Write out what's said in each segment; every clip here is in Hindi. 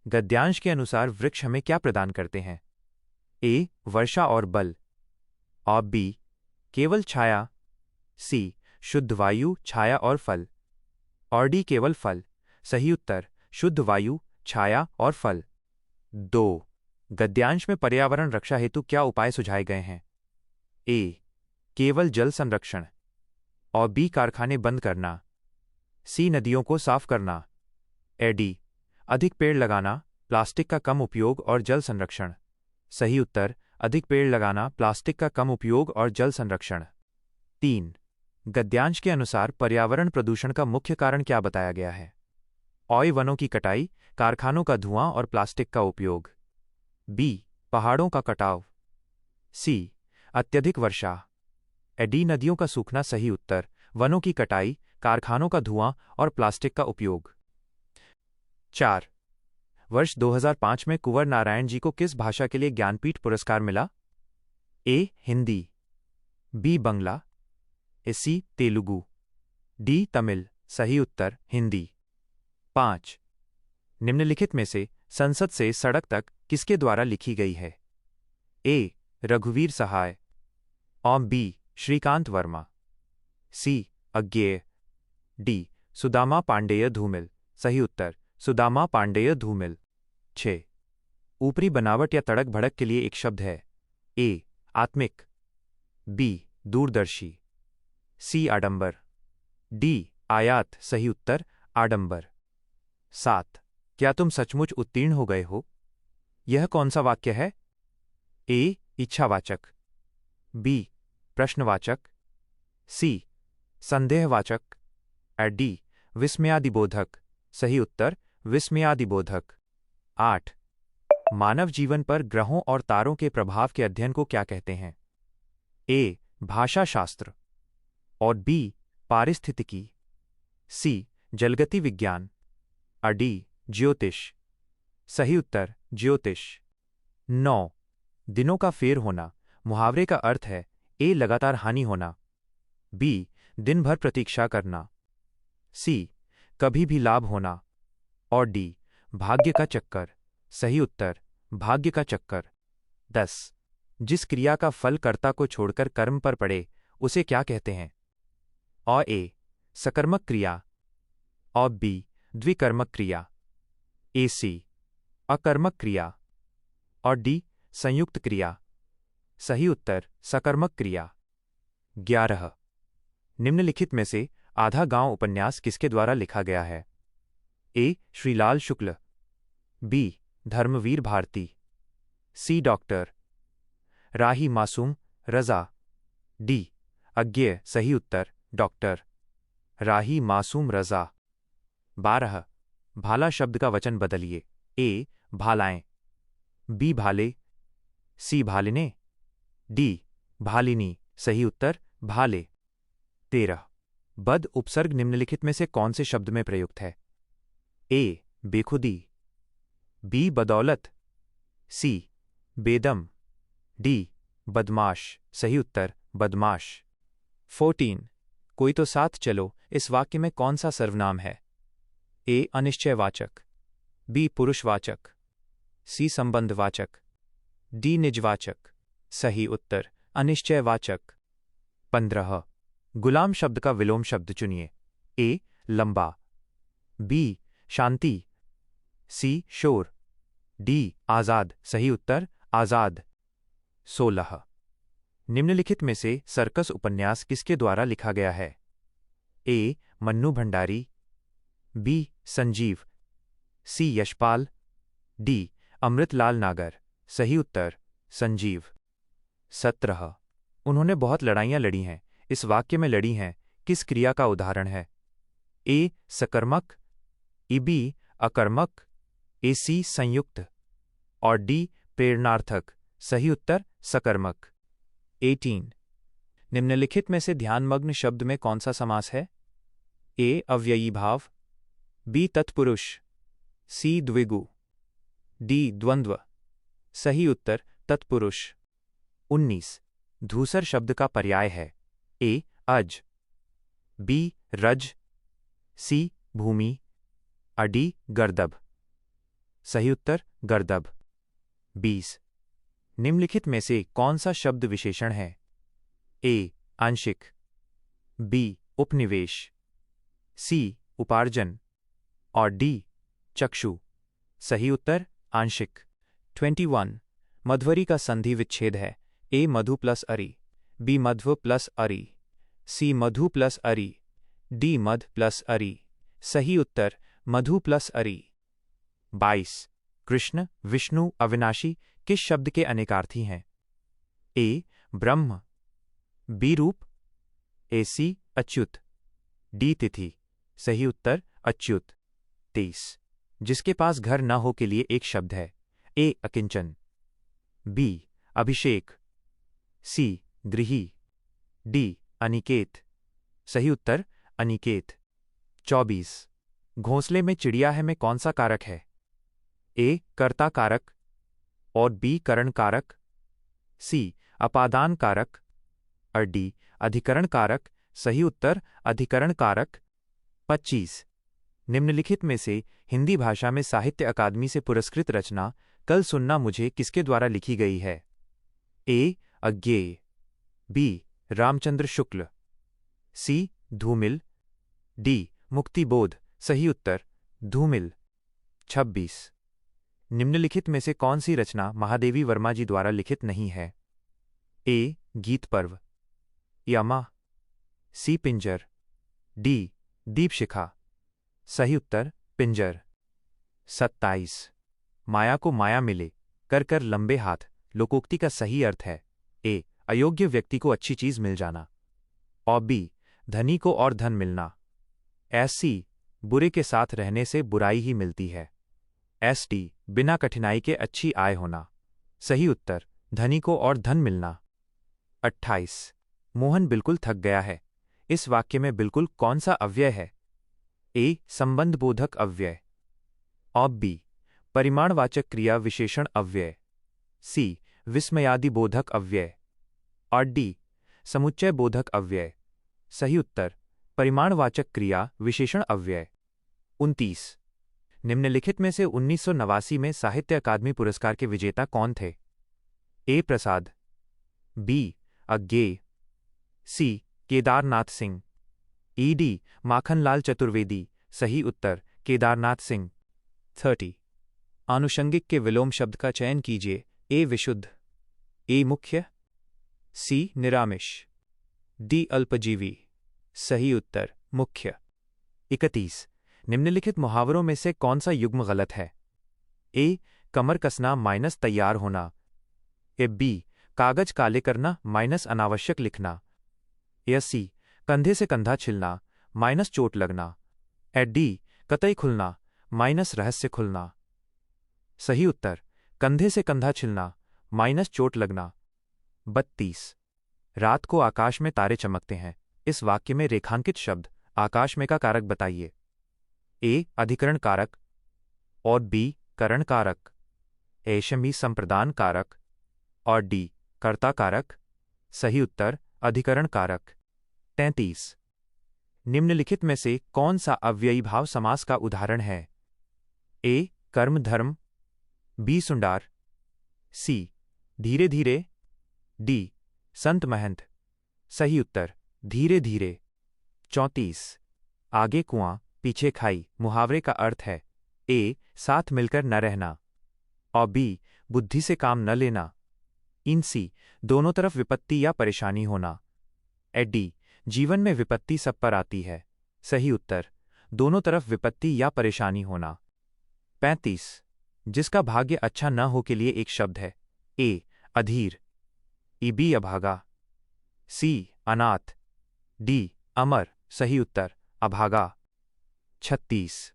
गद्यांश के अनुसार वृक्ष हमें क्या प्रदान करते हैं? ए. वर्षा और बल। और बी. केवल छाया। सी. शुद्ध वायु, छाया और फल। और डी. केवल फल। सही उत्तर शुद्ध वायु, छाया और फल। 2. गद्यांश में पर्यावरण रक्षा हेतु क्या उपाय सुझाए गए हैं? ए. केवल जल संरक्षण। और बी. कारखाने बंद करना। सी. नदियों को साफ करना। डी. अधिक पेड़ लगाना, प्लास्टिक का कम उपयोग और जल संरक्षण। सही उत्तर अधिक पेड़ लगाना, प्लास्टिक का कम उपयोग और जल संरक्षण। 3. गद्यांश के अनुसार पर्यावरण प्रदूषण का मुख्य कारण क्या बताया गया है? ऑय वनों की कटाई, कारखानों का धुआं और प्लास्टिक का उपयोग। बी. पहाड़ों का कटाव। सी. अत्यधिक वर्षा। डी. नदियों का सूखना। सही उत्तर वनों की कटाई, कारखानों का धुआं और प्लास्टिक का उपयोग। 4. वर्ष 2005 में कुंवर नारायण जी को किस भाषा के लिए ज्ञानपीठ पुरस्कार मिला? ए. हिंदी। बी. बंगला। सी. तेलुगु। डी. तमिल। सही उत्तर हिंदी। 5. निम्नलिखित में से संसद से सड़क तक किसके द्वारा लिखी गई है? ए. रघुवीर सहाय। और बी. श्रीकांत वर्मा। सी. अज्ञेय। डी. सुदामा पांडेय धूमिल। सही उत्तर सुदामा पांडेय धूमिल। 6. ऊपरी बनावट या तड़क भड़क के लिए एक शब्द है। ए. आत्मिक। बी. दूरदर्शी। सी. आडंबर। डी. आयात। सही उत्तर आडंबर। 7. क्या तुम सचमुच उत्तीर्ण हो गए हो? यह कौन सा वाक्य है? ए. इच्छावाचक। बी. प्रश्नवाचक। सी. संदेहवाचक। डी. विस्मयादिबोधक। सही उत्तर विस्मयादिबोधक। 8. मानव जीवन पर ग्रहों और तारों के प्रभाव के अध्ययन को क्या कहते हैं? ए. भाषाशास्त्र। और बी. पारिस्थितिकी। सी. जलगति विज्ञान। डी. ज्योतिष। सही उत्तर ज्योतिष। 9. दिनों का फेर होना, मुहावरे का अर्थ है ए. लगातार हानि होना। बी. दिन भर प्रतीक्षा करना। सी. कभी भी लाभ होना। और डी. भाग्य का चक्कर। सही उत्तर भाग्य का चक्कर। 10. जिस क्रिया का फल कर्ता को छोड़कर कर्म पर पड़े उसे क्या कहते हैं? और ए. सकर्मक क्रिया। और बी. द्विकर्मक क्रिया। ए. सी. अकर्मक क्रिया। और डी. संयुक्त क्रिया। सही उत्तर सकर्मक क्रिया। 11. निम्नलिखित में से आधा गांव उपन्यास किसके द्वारा लिखा गया है? ए. श्रीलाल शुक्ल। बी. धर्मवीर भारती। सी. डॉक्टर राही मासूम रजा। डी. अज्ञेय। सही उत्तर डॉक्टर राही मासूम रजा। 12. भाला शब्द का वचन बदलिए। ए. भालाएं। बी. भाले। सी. भालिने। डी. भालिनी। सही उत्तर भाले। 13. बद उपसर्ग निम्नलिखित में से कौन से शब्द में प्रयुक्त है? ए. बेखुदी। बी. बदौलत। सी. बेदम। डी. बदमाश। सही उत्तर बदमाश। 14. कोई तो साथ चलो इस वाक्य में कौन सा सर्वनाम है? ए. अनिश्चयवाचक। बी. पुरुषवाचक। सी. संबंधवाचक। डी. निजवाचक। सही उत्तर अनिश्चयवाचक। 15. गुलाम शब्द का विलोम शब्द चुनिए। ए. लंबा। बी. शांति। सी. शोर। डी. आजाद। सही उत्तर आजाद। 16. निम्नलिखित में से सर्कस उपन्यास किसके द्वारा लिखा गया है? ए. मन्नू भंडारी। बी. संजीव। सी. यशपाल। डी. अमृतलाल नागर। सही उत्तर संजीव। 17. उन्होंने बहुत लड़ाइयां लड़ी हैं इस वाक्य में लड़ी हैं किस क्रिया का उदाहरण है? ए. सकर्मक। बी. अकर्मक। ए. सी. संयुक्त। और डी. प्रेरणार्थक। सही उत्तर सकर्मक। 18. निम्नलिखित में से ध्यानमग्न शब्द में कौन सा समास है? ए. अव्ययी भाव। बी. तत्पुरुष। सी. द्विगु। डी. द्वंद्व। सही उत्तर तत्पुरुष। 19. धूसर शब्द का पर्याय है। ए. अज। बी. रज। सी. भूमि। डी. गर्दभ। सही उत्तर गर्दभ। 20 निम्नलिखित में से कौन सा शब्द विशेषण है? ए आंशिक, बी उपनिवेश, सी उपार्जन और डी चक्षु। सही उत्तर आंशिक। 21 मध्वरी का संधि विच्छेद है। ए मधु प्लस अरि, बी मध्व प्लस अरि, सी मधु प्लस अरि, डी मध प्लस अरि। सही उत्तर मधु प्लस अरि। 22 कृष्ण विष्णु अविनाशी किस शब्द के अनेकार्थी हैं? ए ब्रह्म, बी रूप, सी अच्युत, डी तिथि। सही उत्तर अच्युत। 23 जिसके पास घर न हो के लिए एक शब्द है। ए अकिंचन, बी अभिषेक, सी गृही, डी अनिकेत। सही उत्तर अनिकेत। 24 घोंसले में चिड़िया है में कौन सा कारक है? ए कर्ता कारक और बी करण कारक, सी अपादान कारक और डी अधिकरण कारक। सही उत्तर अधिकरण कारक। 25 निम्नलिखित में से हिंदी भाषा में साहित्य अकादमी से पुरस्कृत रचना कल सुनना मुझे किसके द्वारा लिखी गई है? ए अज्ञेय, बी रामचंद्र शुक्ल, सी धूमिल, डी मुक्तिबोध। सही उत्तर धूमिल। 26 निम्नलिखित में से कौन सी रचना महादेवी वर्मा जी द्वारा लिखित नहीं है? ए गीत पर्व, यमा, सी पिंजर, डी दीपशिखा। सही उत्तर पिंजर। 27 माया को माया मिले कर कर लंबे हाथ लोकोक्ति का सही अर्थ है? ए अयोग्य व्यक्ति को अच्छी चीज मिल जाना और बी धनी को और धन मिलना, सी बुरे के साथ रहने से बुराई ही मिलती है, डी बिना कठिनाई के अच्छी आय होना। सही उत्तर धनी को और धन मिलना। 28 मोहन बिल्कुल थक गया है इस वाक्य में बिल्कुल कौन सा अव्यय है? ए संबंध बोधक अव्यय और बी परिमाणवाचक क्रिया विशेषण अव्यय, सी विस्मयादि बोधक अव्यय और डी समुच्चय बोधक अव्यय। सही उत्तर परिमाणवाचक क्रिया विशेषण अव्यय। 29 निम्नलिखित में से 1989 में साहित्य अकादमी पुरस्कार के विजेता कौन थे? ए प्रसाद, बी अज्ञेय, सी केदारनाथ सिंह, डी माखनलाल चतुर्वेदी। सही उत्तर केदारनाथ सिंह। 30 आनुषंगिक के विलोम शब्द का चयन कीजिए। ए विशुद्ध, ए मुख्य, सी निरामिष, डी अल्पजीवी। सही उत्तर मुख्य। 31 निम्नलिखित मुहावरों में से कौन सा युग्म गलत है? ए कमर कसना माइनस तैयार होना, ए बी कागज काले करना माइनस अनावश्यक लिखना, या सी कंधे से कंधा छिलना माइनस चोट लगना, ए डी कतई खुलना माइनस रहस्य खुलना। सही उत्तर कंधे से कंधा छिलना माइनस चोट लगना। 32 रात को आकाश में तारे चमकते हैं इस वाक्य में रेखांकित शब्द आकाश में का कारक बताइए। ए अधिकरण कारक और बी करण कारक, एशमी संप्रदान कारक और डी कर्ता कारक। सही उत्तर अधिकरण कारक। 33 निम्नलिखित में से कौन सा अव्ययी भाव समास का उदाहरण है? ए कर्म धर्म, बी सुंडार, सी धीरे धीरे, डी संत महंत। सही उत्तर धीरे धीरे। 34 आगे कुआं पीछे खाई मुहावरे का अर्थ है? ए साथ मिलकर न रहना और बी बुद्धि से काम न लेना, इन सी दोनों तरफ विपत्ति या परेशानी होना, डी जीवन में विपत्ति सब पर आती है। सही उत्तर दोनों तरफ विपत्ति या परेशानी होना। 35 जिसका भाग्य अच्छा न हो के लिए एक शब्द है। ए अधीर, बी अभागा, सी अनाथ, डी अमर। सही उत्तर अभागा। 36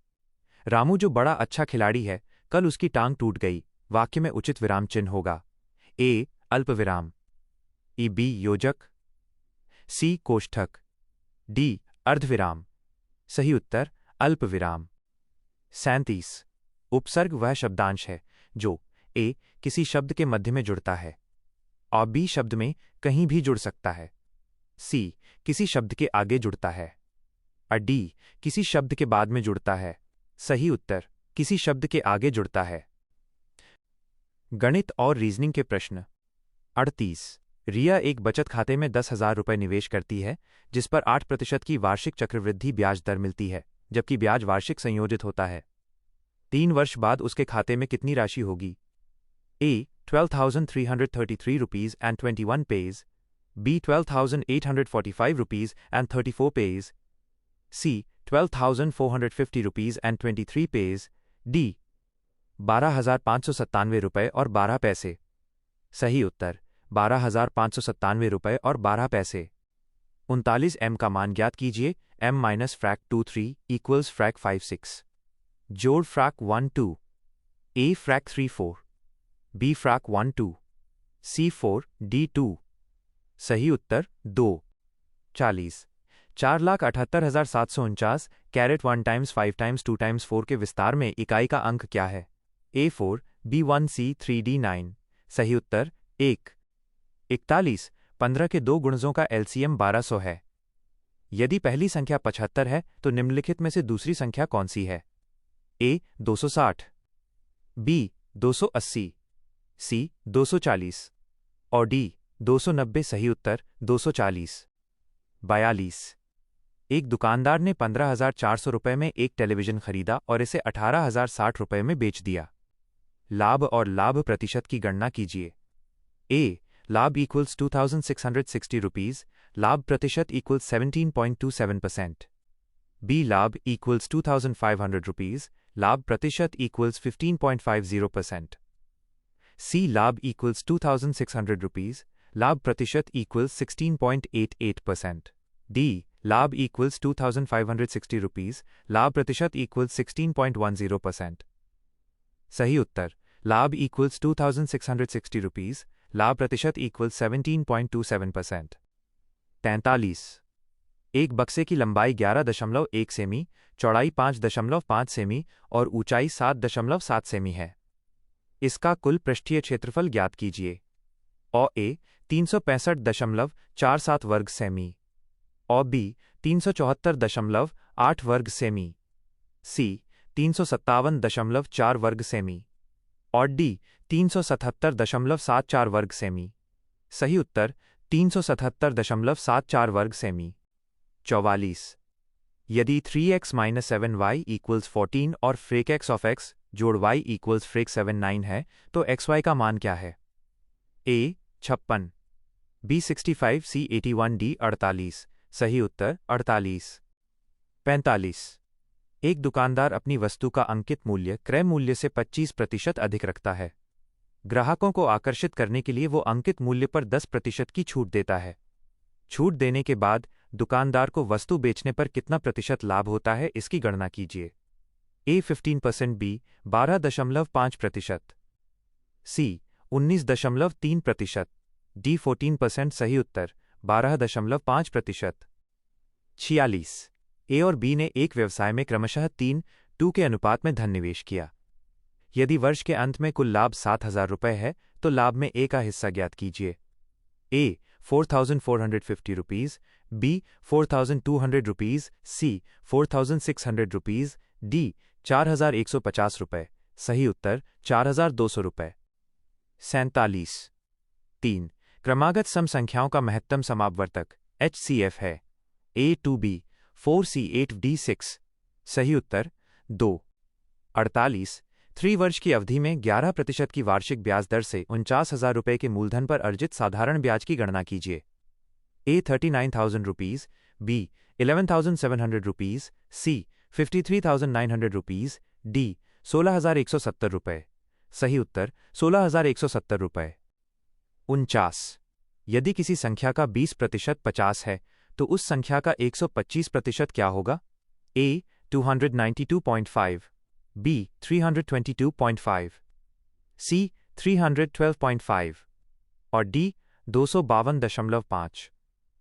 रामू जो बड़ा अच्छा खिलाड़ी है कल उसकी टांग टूट गई वाक्य में उचित विराम चिन्ह होगा। ए अल्प विराम, बी योजक, सी कोष्ठक, डी अर्धविराम। सही उत्तर अल्प विराम। 37 उपसर्ग वह शब्दांश है जो ए किसी शब्द के मध्य में जुड़ता है और बी शब्द में कहीं भी जुड़ सकता है, सी किसी शब्द के आगे जुड़ता है और डी किसी शब्द के बाद में जुड़ता है। सही उत्तर किसी शब्द के आगे जुड़ता है। गणित और रीजनिंग के प्रश्न। 38। रिया एक बचत खाते में 10,000 रुपये निवेश करती है, जिस पर 8% की वार्षिक चक्रवृद्धि ब्याज दर मिलती है, जबकि ब्याज वार्षिक संयोजित होता है। 3 वर्ष बाद उसके खाते में कितनी राशि होगी? A. 12,333 rupees and 21 paise. B. 12,845 rupees and 34 paise. C. 12,450 rupees and 23 paise. D. 12,597 रुपये और 12 पैसे। सही उत्तर 12,597 रुपये और 12 पैसे। 39 m का मान ज्ञात कीजिए। m minus frac 23 equals frac 56। जोड़ फ्रैक 1 2। A फ्रैक 3 4। B फ्रैक 1 2। C 4 D 2। सही उत्तर 2। 40। 4,78,749 कैरेट 1 टाइम्स 5 टाइम्स 2 टाइम्स 4 के विस्तार में इकाई का अंक क्या है? A 4 B 1 C 3 D 9। सही उत्तर 1। 41। 15 के दो गुणजों का LCM 1200 है। यदि पहली संख्या 75 है तो निम्नलिखित में से दूसरी संख्या कौन सी है? A 260। B 280। C 240 और D 290। सही उत्तर 240। 42। एक दुकानदार ने 15,400 रुपये में एक टेलीविजन खरीदा और इसे 18,060 रुपये में बेच दिया। लाभ और लाभ प्रतिशत की गणना कीजिए। A लाभ इक्वल्स 2,660 रुपीज, लाभ प्रतिशत इक्वल्स 17.27%। B लाभ इक्वल्स 2,500 रुपीज, लाभ प्रतिशत इक्वल्स 15.50%। C लाभ इक्वल्स 2,600 रुपीज, लाभ प्रतिशत इक्वल्स 16.88%। D लाभ इक्वल्स 2,560 रुपीज, लाभ प्रतिशत इक्वल्स 16.10%। सही उत्तर लाभ इक्वल्स 2,660 रुपीज, लाभ प्रतिशत इक्वल्स 17.27%। 43। एक बक्से की लंबाई 11.1 सेमी, चौड़ाई 5.5 सेमी और ऊंचाई 7.7 सेमी है। इसका कुल पृष्ठीय क्षेत्रफल ज्ञात कीजिए। A 365.47 वर्ग सेमी और B 374.8 वर्ग सेमी, C 357.4 वर्ग सेमी और D 377.74 वर्ग सेमी। सही उत्तर 377.74 वर्ग सेमी। 44। यदि 3x-7y इक्वल्स 14 और फ्रेक x ऑफ x जोड़ y इक्वल्स फ्रेक 7 9 है, तो xy का मान क्या है? A 56। B 65 C 81 D 48। सही उत्तर 48। 45। एक दुकानदार अपनी वस्तु का अंकित मूल्य क्रय मूल्य से 25% अधिक रखता है। ग्राहकों को आकर्षित करने के लिए वो अंकित मूल्य पर 10% की छूट देता है। छूट देने के बाद दुकानदार को वस्तु बेचने पर कितना प्रतिशत लाभ होता है, इसकी गणना कीजिए। A 15%, B 12.5%, C 19.3%, D 14%। सही उत्तर 12.5%। 46। A और B ने एक व्यवसाय में क्रमशः 3:2 के अनुपात में धन निवेश किया। यदि वर्ष के अंत में कुल लाभ 7,000 रुपये है, तो लाभ में A का हिस्सा ज्ञात कीजिए। A 4,450 rupees, B 4,200 rupees, C 4,600 rupees, D 4,150 रुपये। सही उत्तर 4,200 रुपये। 47। 3 क्रमागत सम संख्याओं का महत्तम समापवर्तक HCF है। A 2B 4C 8D 6। सही उत्तर 2। 48। 3 वर्ष की अवधि में 11% की वार्षिक ब्याज दर से 49,000 रुपये के मूलधन पर अर्जित साधारण ब्याज की गणना कीजिए। A 39,000 rupees, B 11,700 rupees, C 53,900 rupees, D 16,170 रुपये। सही उत्तर 16,170 रुपये। 49। यदि किसी संख्या का 20% 50 है, तो उस संख्या का 125% क्या होगा? A 292.5, B 322.5, C 312.5 और D 252.5।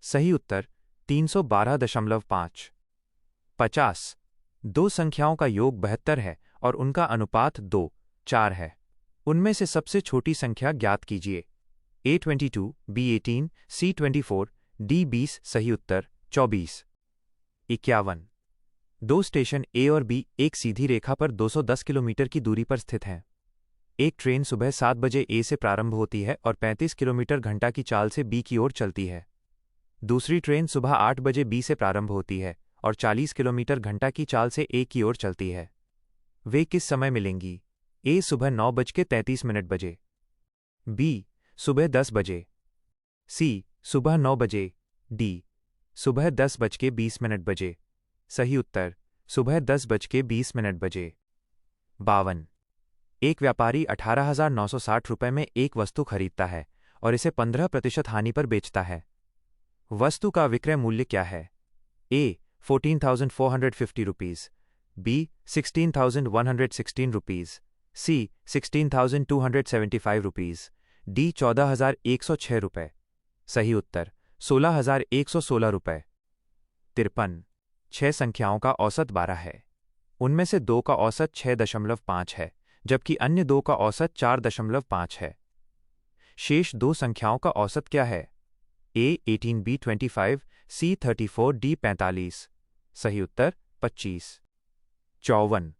सही उत्तर 312.5। 50। दो संख्याओं का योग 72 है और उनका अनुपात 2:4 है। उनमें से सबसे छोटी संख्या ज्ञात कीजिए। A 22, B 18, C 24, D 20। सही उत्तर 24। 51। दो स्टेशन ए और बी एक सीधी रेखा पर 210 किलोमीटर की दूरी पर स्थित हैं। एक ट्रेन सुबह 7 बजे ए से प्रारंभ होती है और 35 किलोमीटर घंटा की चाल से बी की ओर चलती है। दूसरी ट्रेन सुबह 8 बजे बी से प्रारंभ होती है और 40 किलोमीटर घंटा की चाल से ए की ओर चलती है। वे किस समय मिलेंगी? ए सुबह 9:33 बजे, बी सुबह 10 बजे, सी सुबह 9 बजे, डी सुबह 10:20 बजे। सही उत्तर सुबह 10:20 बजे। 52। एक व्यापारी 18,960 रुपये में एक वस्तु खरीदता है और इसे 15% हानि पर बेचता है। वस्तु का विक्रय मूल्य क्या है? ए 14,450 रुपीज़, बी 16,116 रुपीज़, सी 16,275 रुपीज़, डी 14,106 रुपये। सही उत्तर 16,116 रुपये। 53। 6 संख्याओं का औसत 12 है। उनमें से 2 का औसत 6.5 है, जबकि अन्य 2 का औसत 4.5 है। शेष 2 संख्याओं का औसत क्या है? ए 18, बी 25, सी 34, डी 45। सही उत्तर 25। 54।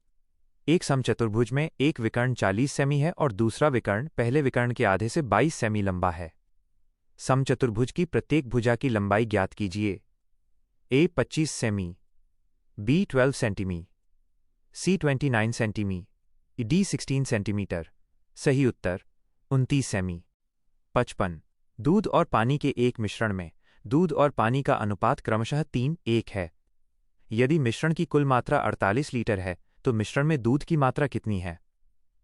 एक समचतुर्भुज में एक विकर्ण 40 सेमी है और दूसरा विकर्ण पहले विकर्ण के आधे से 22 सेमी लंबा है। समचतुर्भुज की प्रत्येक भुजा की लंबाई ज्ञात कीजिए। ए 25 सेमी, बी 12 सेंटीमी, सी 29 सेंटीमी, डी 16 सेंटीमीटर। सही उत्तर 29 सेमी। 55। दूध और पानी के एक मिश्रण में दूध और पानी का अनुपात क्रमशः 3:1 है। यदि मिश्रण की कुल मात्रा 48 लीटर है तो मिश्रण में दूध की मात्रा कितनी है?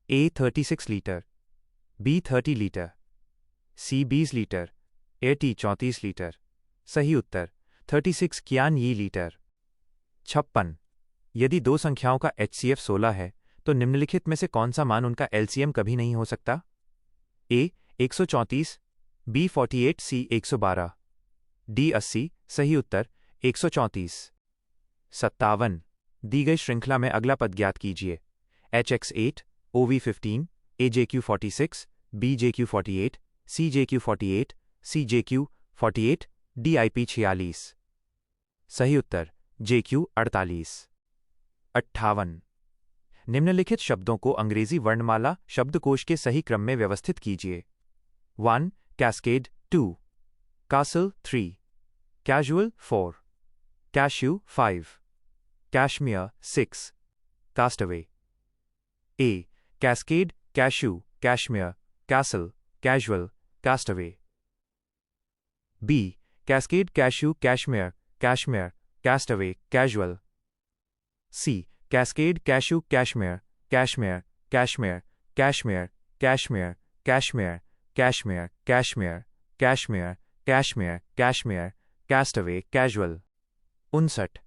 ए 36 लीटर, बी 30 लीटर, सी 20 लीटर, डी 34 लीटर। सही उत्तर 36 कियान-यी लीटर। 56। यदि दो संख्याओं का HCF 16 है तो निम्नलिखित में से कौन सा मान उनका LCM कभी नहीं हो सकता? ए 134, बी 48, सी 112, डी 80। सही उत्तर 134। 57। दी गई श्रृंखला में अगला पद ज्ञात कीजिए। HX8, OV15, AJQ46, BJQ48, CJQ48, CJQ48, DIP46। सही उत्तर JQ 48। 58। निम्नलिखित शब्दों को अंग्रेजी वर्णमाला शब्दकोश के सही क्रम में व्यवस्थित कीजिए। 1. Cascade 2. Castle 3. Casual 4. Cashew 5. Cashmere 6. Castaway. A. Cascade, Cashew, Cashmere, Castle, Casual, Castaway. B. Cascade, Cashew, Cashmere, Cashmere, Castaway, Casual. C. Cascade, Cashew, Cashmere, Cashmere, Cashmere, Cashmere, Cashmere, Cashmere, Cashmere, Cashmere, Cashmere, Cashmere, Cashmere, Castaway, Casual. 59.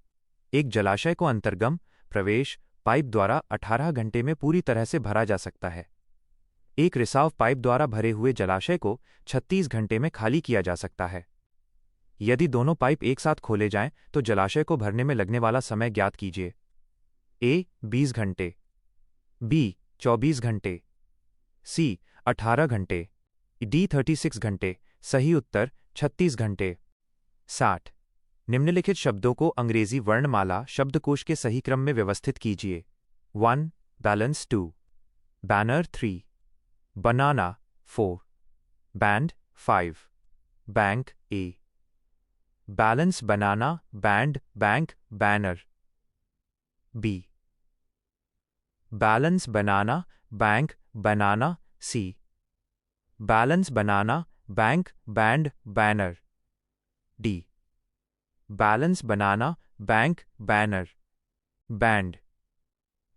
एक जलाशय को अंतर्गम प्रवेश पाइप द्वारा 18 घंटे में पूरी तरह से भरा जा सकता है। एक रिसाव पाइप द्वारा भरे हुए जलाशय को 36 घंटे में खाली किया जा सकता है। यदि दोनों पाइप एक साथ खोले जाएं तो जलाशय को भरने में लगने वाला समय ज्ञात कीजिए। ए 20 घंटे, बी 24 घंटे, सी 18 घंटे, डी 36 घंटे। सही उत्तर 36 घंटे। 60। निम्नलिखित शब्दों को अंग्रेजी वर्णमाला शब्दकोश के सही क्रम में व्यवस्थित कीजिए। 1. Balance 2, banner 3, banana 4, band 5, bank A. Balance banana, band, bank, banner. B. Balance banana, bank, banana C. Balance banana, bank, band, banner. D. Balance banana, bank, banner, band.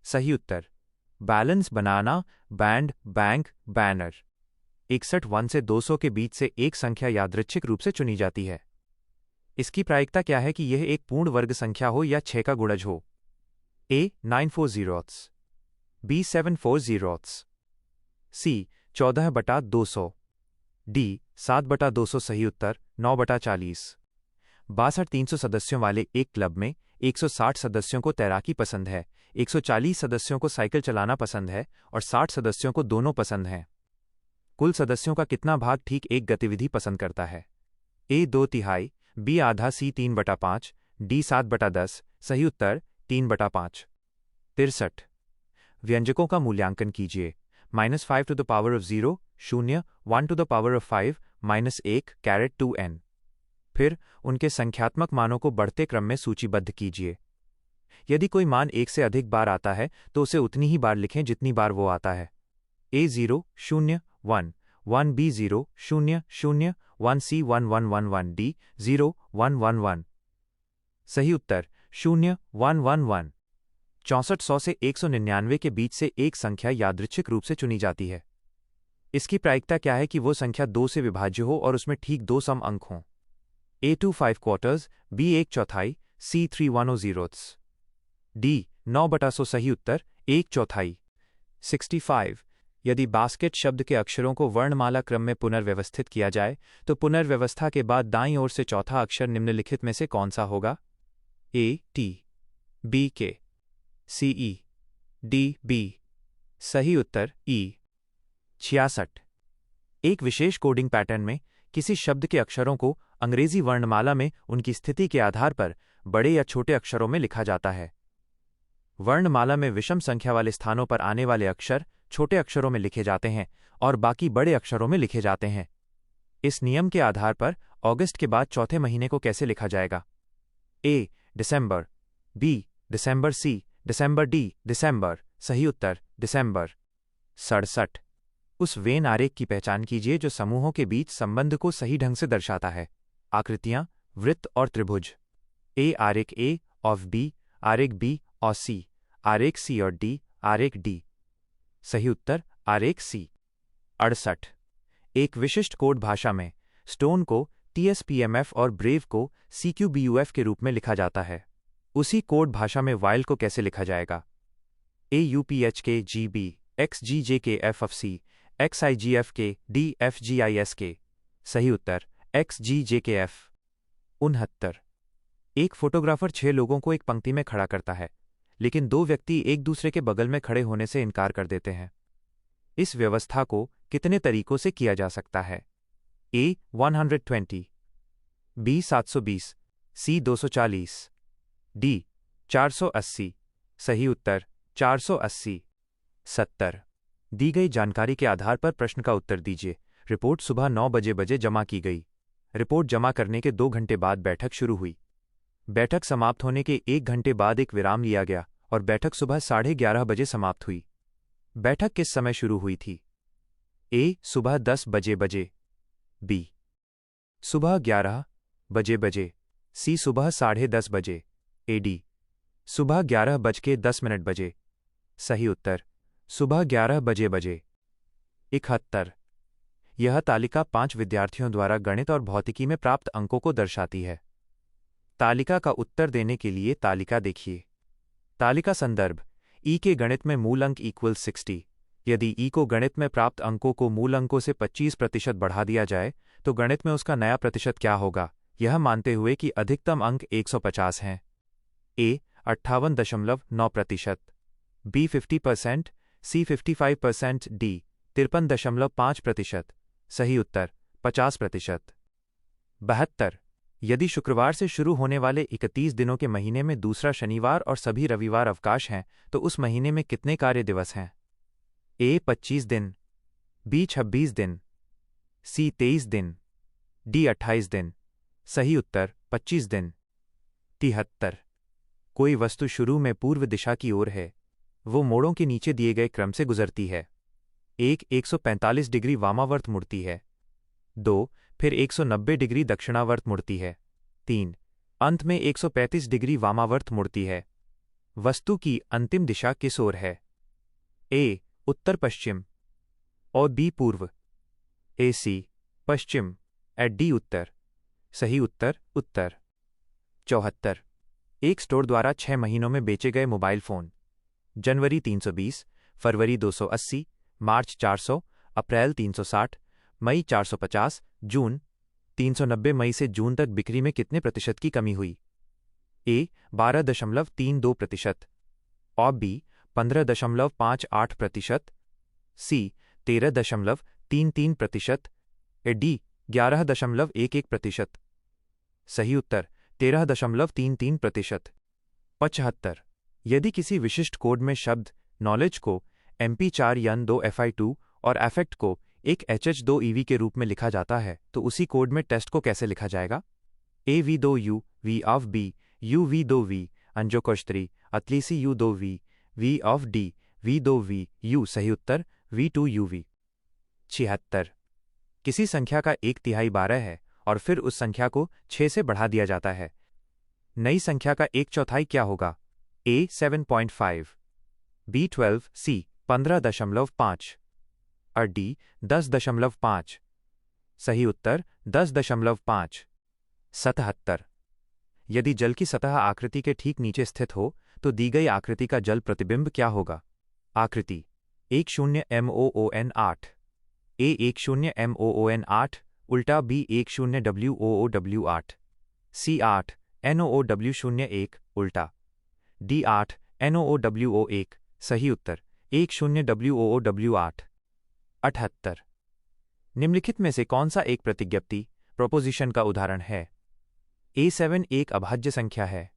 सही उत्तर बैलेंस बनाना, बैंड, बैंक, बैनर। 61 1 से 200 के बीच से एक संख्या यादृच्छिक रूप से चुनी जाती है। इसकी प्रायिकता क्या है कि यह एक पूर्ण वर्ग संख्या हो या 6 का गुणज हो? A 940, B 740, C 14/200, D 7/200। सही उत्तर 9/40। 62 300 सदस्यों वाले एक क्लब में 160 सदस्यों को तैराकी पसंद है, 140 सदस्यों को साइकिल चलाना पसंद है और 60 सदस्यों को दोनों पसंद हैं। कुल सदस्यों का कितना भाग ठीक एक गतिविधि पसंद करता है? A 2/3, B आधा, C 3/5, D 7/10। सही उत्तर 3/5। 63। व्यंजकों का मूल्यांकन कीजिए। -5 to the power of 0, 0, 1 to the power of 5, -1, caret 2n। फिर उनके संख्यात्मक मानों को बढ़ते क्रम में सूचीबद्ध कीजिए। यदि कोई मान एक से अधिक बार आता है तो उसे उतनी ही बार लिखें जितनी बार वो आता है। A0, 0, 1, 1 B0, 0, 0, 1 C 1 1 1 1 D 0 1 1 1। सही उत्तर 0 1 1 1। 6400 से 199 के बीच से एक संख्या यादृच्छिक रूप से चुनी जाती है। इसकी प्रायिकता क्या है कि वो संख्या 2 से विभाज्य हो और उसमें ठीक 2 सम अंक हों। A2 5/4, B 1/4, C 3 1/0। D 9/100। सही उत्तर 1/4। 65। यदि बास्केट शब्द के अक्षरों को वर्णमाला क्रम में पुनर्व्यवस्थित किया जाए तो पुनर्व्यवस्था के बाद दाईं ओर से चौथा अक्षर निम्नलिखित में से कौन सा होगा? A T, B K, C E, D B। सही उत्तर E। 66। एक विशेष कोडिंग पैटर्न में किसी शब्द के अक्षरों को अंग्रेजी वर्णमाला में उनकी स्थिति के आधार पर बड़े या छोटे अक्षरों में लिखा जाता है। वर्णमाला में विषम संख्या वाले स्थानों पर आने वाले अक्षर छोटे अक्षरों में लिखे जाते हैं और बाकी बड़े अक्षरों में लिखे जाते हैं। इस नियम के आधार पर अगस्त के बाद चौथे महीने को कैसे लिखा जाएगा? A December, B December, C December, D दिसंबर। सही उत्तर दिसंबर। 67। उस वेन आरेख की पहचान कीजिए जो समूहों के बीच संबंध को सही ढंग से दर्शाता है। आकृतियां, वृत्त और त्रिभुज। A आरेख A ऑफ B, आरेख B और C, आरेख C और D, आरेख D। सही उत्तर आरेख C। 68। एक विशिष्ट कोड भाषा में स्टोन को TSPMF और ब्रेव को CQBUF के रूप में लिखा जाता है। उसी कोड भाषा में वाइल को कैसे लिखा जाएगा? AUPHK GB, XGJK FFC, XIGFK DFGISK। सही उत्तर XGJKF। 69। एक फोटोग्राफर 6 लोगों को एक पंक्ति में खड़ा करता है, लेकिन 2 व्यक्ति एक दूसरे के बगल में खड़े होने से इनकार कर देते हैं। इस व्यवस्था को कितने तरीकों से किया जा सकता है? A 120, B 720, C 240, D 480। सही उत्तर 480। 70। दी गई जानकारी के आधार पर प्रश्न का उत्तर दीजिए। रिपोर्ट सुबह 9 बजे जमा की गई। रिपोर्ट जमा करने के 2 घंटे बाद बैठक शुरू हुई। बैठक समाप्त होने के 1 घंटे बाद एक विराम लिया गया और बैठक सुबह 11:30 बजे समाप्त हुई। बैठक किस समय शुरू हुई थी? A सुबह 10 बजे, B सुबह 11 बजे, C सुबह 10:30 बजे, AD सुबह 11:10 बजे। सही उत्तर सुबह 11 बजे। 71। यह तालिका 5 विद्यार्थियों द्वारा गणित और भौतिकी में प्राप्त अंकों को दर्शाती है। तालिका का उत्तर देने के लिए तालिका देखिए। तालिका संदर्भ E के गणित में मूल अंक इक्वल 60। यदि E को गणित में प्राप्त अंकों को मूल अंकों से 25% बढ़ा दिया जाए तो गणित में उसका नया प्रतिशत क्या होगा, यह मानते हुए कि अधिकतम अंक 150 हैं। A 58.9%, B 50%, C 55%, D 53.5%। सही उत्तर 50%। 72। यदि शुक्रवार से शुरू होने वाले 31 दिनों के महीने में दूसरा शनिवार और सभी रविवार अवकाश हैं तो उस महीने में कितने कार्य दिवस हैं? A 25 दिन, B 26 दिन, C 23 दिन, D 28 दिन। सही उत्तर 25 दिन। 73। कोई वस्तु शुरू में पूर्व दिशा की ओर है। वो मोड़ों के नीचे दिए गए क्रम से गुजरती है। 1 145 डिग्री वामावर्त मुड़ती है। 2 फिर 190 डिग्री दक्षिणावर्त मुड़ती है। 3 अंत में 135 डिग्री वामावर्त मुड़ती है। वस्तु की अंतिम दिशा किस ओर है? A उत्तर पश्चिम और B पूर्व, AC पश्चिम और D उत्तर। सही उत्तर उत्तर। 74। एक स्टोर द्वारा 6 महीनों में बेचे गए मोबाइल फोन जनवरी 320, फरवरी 280, मार्च 400, अप्रैल 360, मई 450, जून 390। मई से जून तक बिक्री में कितने प्रतिशत की कमी हुई? A 12.32% और B 15.58%, C 13.33% और D 11.11%। सही उत्तर 13.33%। 75। यदि किसी विशिष्ट कोड में शब्द नॉलेज को MP4 यन 2 FI2 और अफेक्ट को एक HH2EV के रूप में लिखा जाता है, तो उसी कोड में टेस्ट को कैसे लिखा जाएगा? AV2U V of B UV2V अंजोकोश्त्री अतलीसी U2V V of D V2V U सही उत्तर V2UV। 76 किसी संख्या का 1/3 12 है और फिर उस संख्या को 6 से बढ़ा दिया जाता है। नई संख्या का 1/4 क्या होगा? A 7.5 B 12 C 15.5 और D 10.5 सही उत्तर 10.5। 77 यदि जल की सतह आकृति के ठीक नीचे स्थित हो तो दी गई आकृति का जल प्रतिबिंब क्या होगा? आकृति 10 MOON 8 A 10 MOON 8 उल्टा B 10 WOOW 8 C 8 NOOW01 उल्टा D 8 NOOWO1 सही उत्तर 10 WOOW 8। 78 निम्नलिखित में से कौन सा एक प्रतिज्ञप्ति प्रोपोजिशन का उदाहरण है? A7 एक अभाज्य संख्या है।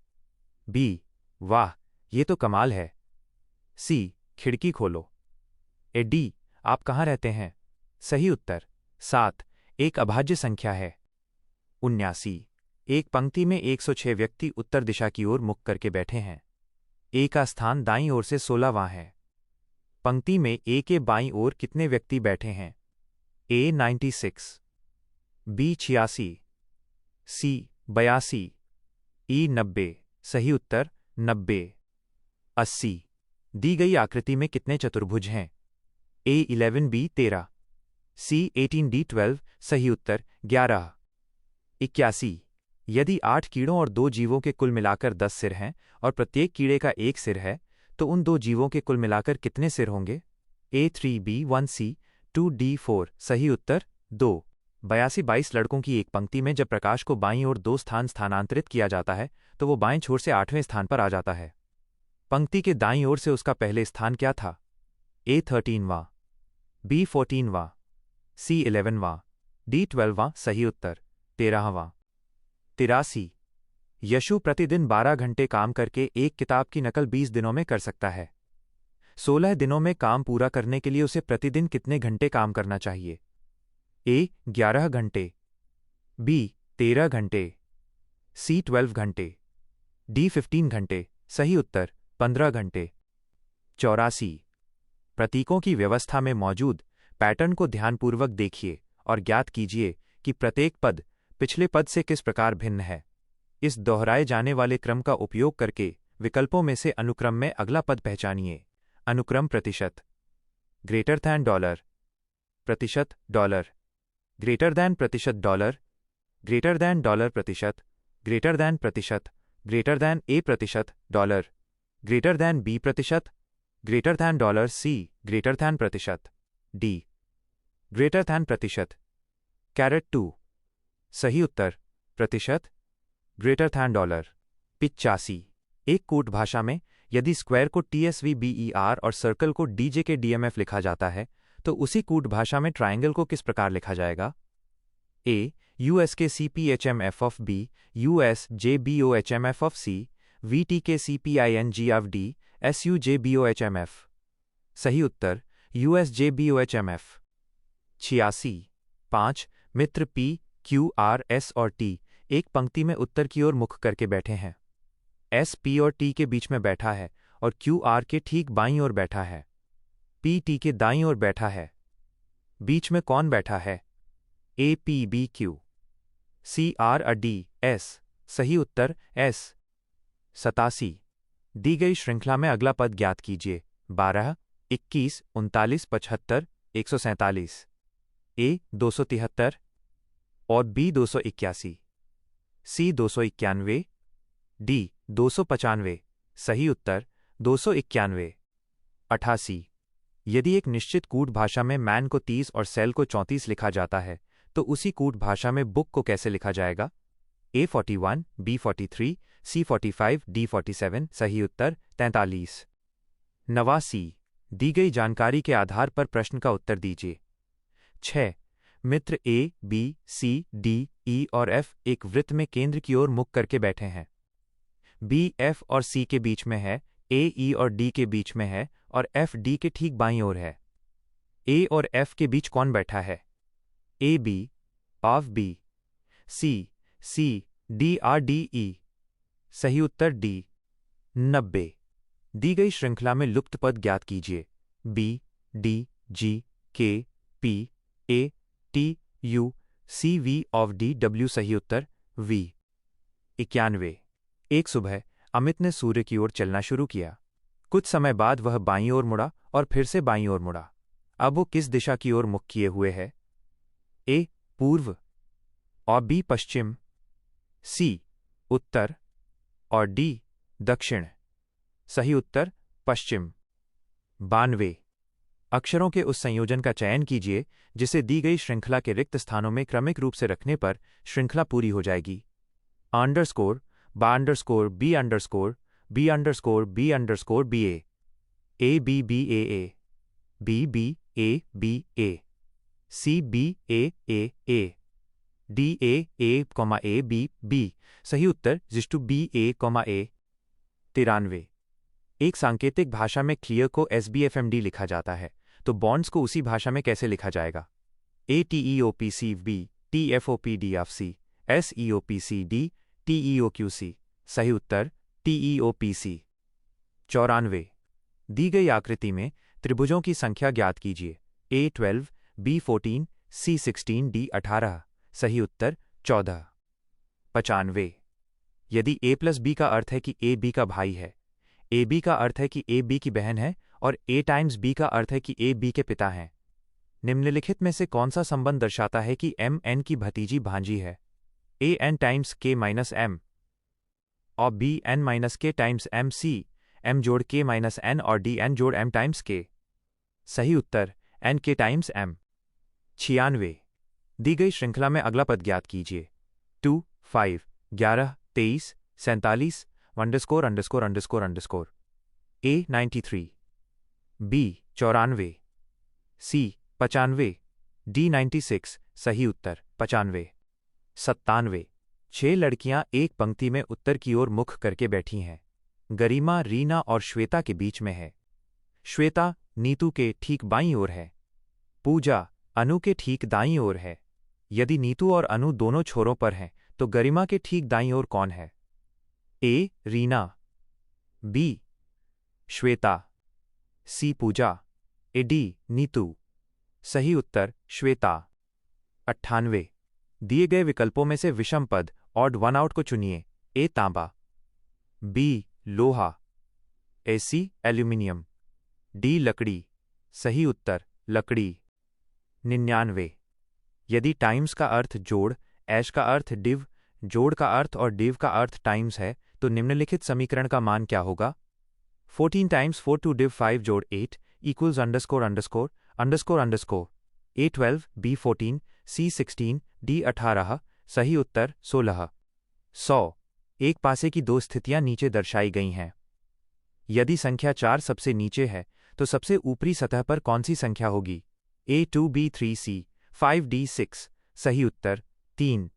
B वाह ये तो कमाल है। C खिड़की खोलो। D आप कहाँ रहते हैं? सही उत्तर 7 एक अभाज्य संख्या है। 79 एक पंक्ति में 106 व्यक्ति उत्तर दिशा की ओर मुख करके बैठे हैं। A का स्थान दाईं ओर से 16वां है। पंक्ति में A के बाईं ओर कितने व्यक्ति बैठे हैं? A 96 B 86 C 82 E 90 सही उत्तर 90। 80 दी गई आकृति में कितने चतुर्भुज हैं? A 11 B 13 C 18 D 12 सही उत्तर 11। 81 यदि 8 कीड़ों और 2 जीवों के कुल मिलाकर 10 सिर हैं और प्रत्येक कीड़े का एक सिर है, तो उन 2 जीवों के कुल मिलाकर कितने सिर होंगे? A 3 B 1 C 2 D 4 सही उत्तर 2। 82 22 लड़कों की एक पंक्ति में जब प्रकाश को बाईं ओर 2 स्थान स्थानांतरित किया जाता है तो वो बाएं छोर से 8वें स्थान पर आ जाता है। पंक्ति के दाईं ओर से उसका पहले स्थान क्या था? A 13वां B 14वां C 11वां D 12वां सही उत्तर 13वां। 83 यशु प्रतिदिन 12 घंटे काम करके एक किताब की नकल 20 दिनों में कर सकता है। 16 दिनों में काम पूरा करने के लिए उसे प्रतिदिन कितने घंटे काम करना चाहिए? A 11 घंटे B 13 घंटे C 12 घंटे D 15 घंटे सही उत्तर 15 घंटे। 84 प्रतीकों की व्यवस्था में मौजूद पैटर्न को ध्यानपूर्वक देखिए और ज्ञात कीजिए कि प्रत्येक पद पिछले पद से किस प्रकार भिन्न है। इस दोहराए जाने वाले क्रम का उपयोग करके विकल्पों में से अनुक्रम में अगला पद पहचानिए। अनुक्रम प्रतिशत ग्रेटर दैन डॉलर प्रतिशत डॉलर ग्रेटर दैन प्रतिशत डॉलर ग्रेटर दैन डॉलर प्रतिशत ग्रेटर दैन प्रतिशत ग्रेटर दैन ए प्रतिशत डॉलर ग्रेटर दैन बी प्रतिशत greater than dollar C greater than प्रतिशत डी ग्रेटर दैन प्रतिशत कैरेट 2 सही उत्तर प्रतिशत ग्रेटर दैन डॉलर। 85 एक कूट भाषा में यदि स्क्वायर को TSVBER और सर्कल को DJK DMF लिखा जाता है तो उसी कूट भाषा में ट्रायंगल को किस प्रकार लिखा जाएगा? A USK CPHMF of B USJBOHMF of C VTK CPING of D SUJBOHMF सही उत्तर USJBOHMF। 86 5 मित्र P Q R S और T एक पंक्ति में उत्तर की ओर मुख करके बैठे हैं। S P और T के बीच में बैठा है और Q R के ठीक बाईं ओर बैठा है। P T के दाईं ओर बैठा है। बीच में कौन बैठा है? A P B Q C R A D S सही उत्तर S। 87 दी गई श्रृंखला में अगला पद ज्ञात कीजिए। 12 21 39 75 147 A 273 और B 281 C 291 D 295 सही उत्तर 291। 88 यदि एक निश्चित कूट भाषा में मैन को 30 और सेल को 34 लिखा जाता है तो उसी कूट भाषा में बुक को कैसे लिखा जाएगा? A 41 B 43 C 45 D 47 सही उत्तर 43। 89 दी गई जानकारी के आधार पर प्रश्न का उत्तर दीजिए। 6 मित्र A, B, C, D, E और F एक वृत्त में केंद्र की ओर मुख करके बैठे हैं। B, F और C के बीच में है। ए ई और डी के बीच में है और एफ डी के ठीक बाईं ओर है। ए और एफ के बीच कौन बैठा है? A B of B, C D R D E. सही उत्तर डी। 90। दी गई श्रृंखला में लुप्त पद ज्ञात कीजिए। B D G K P A T U C V of D W. सही उत्तर वी। 91। एक सुबह अमित ने सूर्य की ओर चलना शुरू किया। कुछ समय बाद वह बाईं ओर मुड़ा और फिर से बाईं ओर मुड़ा। अब वो किस दिशा की ओर मुख किए हुए है? ए पूर्व और बी पश्चिम, सी उत्तर और डी दक्षिण। सही उत्तर पश्चिम। 92। अक्षरों के उस संयोजन का चयन कीजिए जिसे दी गई श्रृंखला के रिक्त स्थानों में क्रमिक रूप से रखने पर श्रृंखला पूरी हो जाएगी। अंडरस्कोर बा underscore B underscore B underscore B underscore B A B B A B B A C B A D A comma A B B. सही उत्तर जिष्टु बी ए कॉमा ए। 93। एक सांकेतिक भाषा में क्लियर को SBFMD लिखा जाता है, तो बॉन्ड्स को उसी भाषा में कैसे लिखा जाएगा? ATEOPCB TFOPDFC SEOPCD TEOQC। सही उत्तर TEOPC। 94। दी गई आकृति में त्रिभुजों की संख्या ज्ञात कीजिए। A12 B14 C16 D18। सही उत्तर 14। 95। यदि A प्लस B का अर्थ है कि A B का भाई है, A B का अर्थ है कि A B की बहन है और A टाइम्स B का अर्थ है कि A B के पिता हैं, निम्नलिखित में से कौन सा संबंध दर्शाता है कि M N की भतीजी भांजी है? A N times K minus M और B N minus K times M C M जोड़ K माइनस N और D N जोड़ M टाइम्स K। सही उत्तर N K टाइम्स M। 96। दी गई श्रृंखला में अगला पद ज्ञात कीजिए। 2 5 11 23 47 underscore underscore underscore underscore. A 93 B 94 C 95 D 96। सही उत्तर 95। 97। 6 लड़कियां एक पंक्ति में उत्तर की ओर मुख करके बैठी हैं। गरिमा रीना और श्वेता के बीच में है। श्वेता नीतू के ठीक बाईं ओर है। पूजा अनु के ठीक दाईं ओर है। यदि नीतू और अनु दोनों छोरों पर हैं, तो गरिमा के ठीक दाईं ओर कौन है? A Reena, B Shweta, C Pooja, ए डी नीतू। सही उत्तर श्वेता। 98। दिए गए विकल्पों में से विषम पद ऑड वन आउट को चुनिए। ए तांबा, बी लोहा, ए सी एल्यूमिनियम, डी लकड़ी। सही उत्तर लकड़ी। 99। यदि टाइम्स का अर्थ जोड़, ऐश का अर्थ डिव, जोड़ का अर्थ और डिव का अर्थ टाइम्स है, तो निम्नलिखित समीकरण का मान क्या होगा? 14 टाइम्स 4 टू डिव 5 जोड़ 8 equals underscore underscore underscore underscore A12 B14 C16 D18। सही उत्तर 16। 100। एक पासे की दो स्थितियां नीचे दर्शाई गई हैं। यदि संख्या 4 सबसे नीचे है, तो सबसे ऊपरी सतह पर कौन सी संख्या होगी? A2 B3 C 5 D6। सही उत्तर 3।